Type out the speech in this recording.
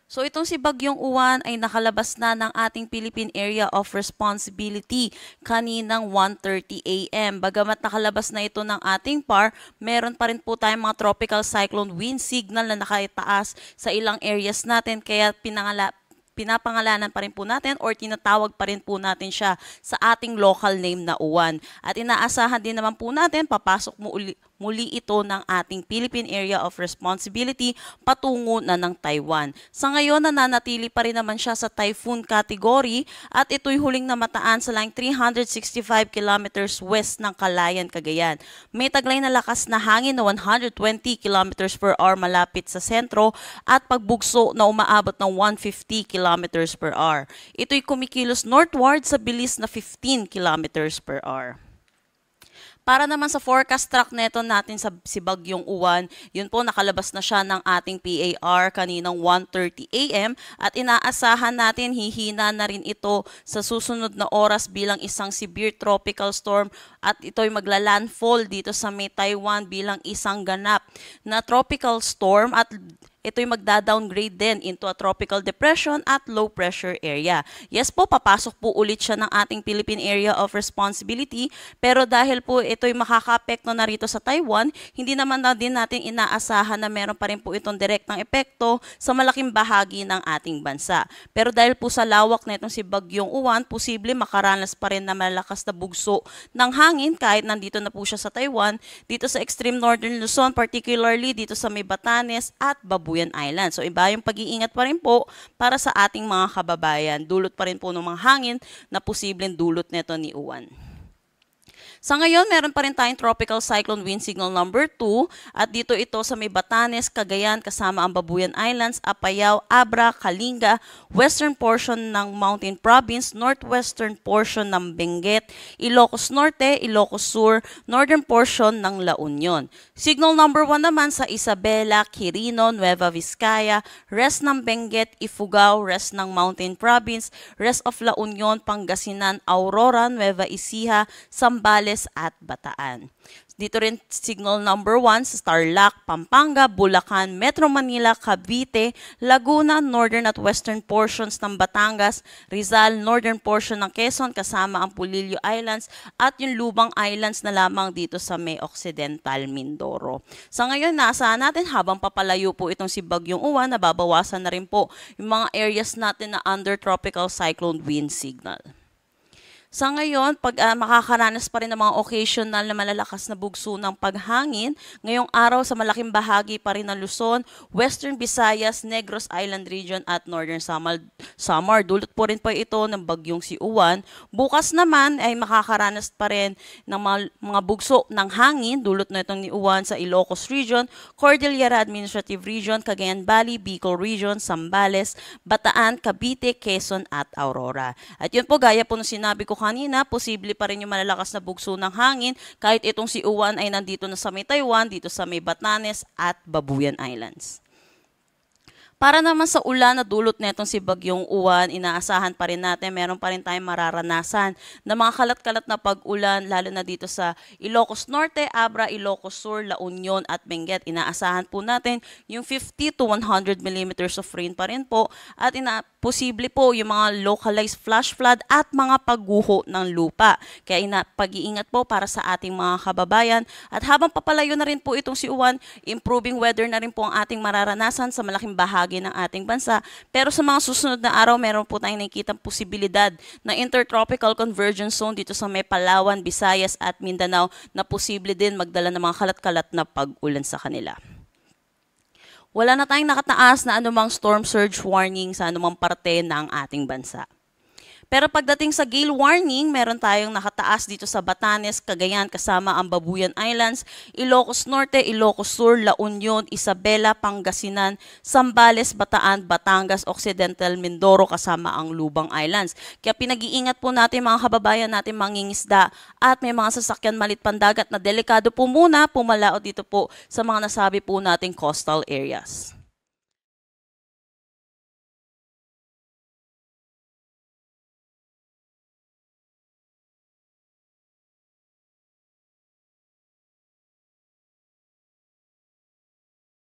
So itong si Bagyong Uwan ay nakalabas na ng ating Philippine Area of Responsibility kaninang 1:30 AM. Bagamat nakalabas na ito ng ating PAR, meron pa rin po tayong mga tropical cyclone wind signal na nakataas sa ilang areas natin, kaya pinapangalanan pa rin po natin or tinatawag pa rin po natin siya sa ating local name na Uwan. At inaasahan din naman po natin papasok muli ito ng ating Philippine Area of Responsibility patungo na ng Taiwan. Sa ngayon, nananatili pa rin naman siya sa typhoon category at ito'y huling namataan sa laing 365 kilometers west ng Calayan, Cagayan. May taglay na lakas na hangin na 120 kilometers per hour malapit sa sentro at pagbugso na umaabot ng 150 kilometers per hour. Ito'y kumikilos northward sa bilis na 15 kilometers per hour. Para naman sa forecast track neto natin sa si Bagyong Uwan, yun po nakalabas na siya ng ating PAR kaninang 1:30 AM at inaasahan natin hihina na rin ito sa susunod na oras bilang isang severe tropical storm at ito'y magla-landfall dito sa may Taiwan bilang isang ganap na tropical storm at ito'y magda-downgrade din into a tropical depression at low pressure area. Yes po, papasok po ulit siya ng ating Philippine Area of Responsibility, pero dahil po ito'y makaka-apekto na rito sa Taiwan, hindi naman na din natin inaasahan na meron pa rin po itong direktang epekto sa malaking bahagi ng ating bansa. Pero dahil po sa lawak na itong si Bagyong Uwan, posible makaranas pa rin na malakas na bugso ng hangin kahit nandito na po siya sa Taiwan, dito sa extreme northern Luzon, particularly dito sa may Batanes at Babuyan Island. So iba yung pag-iingat pa rin po para sa ating mga kababayan. Dulot pa rin po ng mga hangin na posibleng dulot nito ni Uwan. Sa ngayon, meron pa rin tayong tropical cyclone wind signal number 2 at dito ito sa may Batanes, Cagayan kasama ang Babuyan Islands, Apayao, Abra, Kalinga, western portion ng Mountain Province, northwestern portion ng Benguet, Ilocos Norte, Ilocos Sur, northern portion ng La Union. Signal number 1 naman sa Isabela, Quirino, Nueva Vizcaya, rest ng Benguet, Ifugao, rest ng Mountain Province, rest of La Union, Pangasinan, Aurora, Nueva Ecija, Zambales at Bataan. Dito rin signal number 1 sa Tarlac, Pampanga, Bulacan, Metro Manila, Cavite, Laguna, northern at western portions ng Batangas, Rizal, northern portion ng Quezon kasama ang Pulilio Islands at yung Lubang Islands na lamang dito sa may Occidental Mindoro. Sa ngayon, naasahan natin habang papalayo po itong si Bagyong Uwan, nababawasan na rin po yung mga areas natin na under tropical cyclone wind signal. Sa ngayon, pag makakaranas pa rin ng mga occasional na malalakas na bugso ng paghangin, ngayong araw sa malaking bahagi pa rin ng Luzon, Western Visayas, Negros Island Region at Northern Samar. Dulot po rin po ito ng bagyong si Uwan. Bukas naman ay makakaranas pa rin ng mga bugso ng hangin, dulot na itong ni Uwan sa Ilocos Region, Cordillera Administrative Region, Cagayan Valley, Bicol Region, Zambales, Bataan, Cavite, Quezon at Aurora. At yun po, gaya po nung sinabi ko kanina, posible pa rin yung malalakas na bugso ng hangin kahit itong si Uwan ay nandito na sa may Taiwan, dito sa may Batanes at Babuyan Islands. Para naman sa ulan na dulot netong si Bagyong Uwan, inaasahan pa rin natin, meron pa rin tayong mararanasan na mga kalat-kalat na pag-ulan, lalo na dito sa Ilocos Norte, Abra, Ilocos Sur, La Union at Benguet. Inaasahan po natin yung 50 to 100 millimeters of rain pa rin po at posible po yung mga localized flash flood at mga pagguho ng lupa. Kaya pag-iingat po para sa ating mga kababayan. At habang papalayo na rin po itong si Uwan, improving weather na rin po ang ating mararanasan sa malaking bahagi ng ating bansa. Pero sa mga susunod na araw, meron po tayong nakikitang posibilidad na intertropical convergence zone dito sa may Palawan, Visayas at Mindanao na posible din magdala ng mga kalat-kalat na pag-ulan sa kanila. Wala na tayong nakataas na anumang storm surge warning sa anumang parte ng ating bansa. Pero pagdating sa gale warning, meron tayong nakataas dito sa Batanes, Cagayan kasama ang Babuyan Islands, Ilocos Norte, Ilocos Sur, La Union, Isabela, Pangasinan, Zambales, Bataan, Batangas, Occidental Mindoro kasama ang Lubang Islands. Kaya pinag-iingat po natin mga kababayan natin mangingisda at may mga sasakyan malit pandagat na delikado po muna pumalaot dito po sa mga nasabi po nating coastal areas.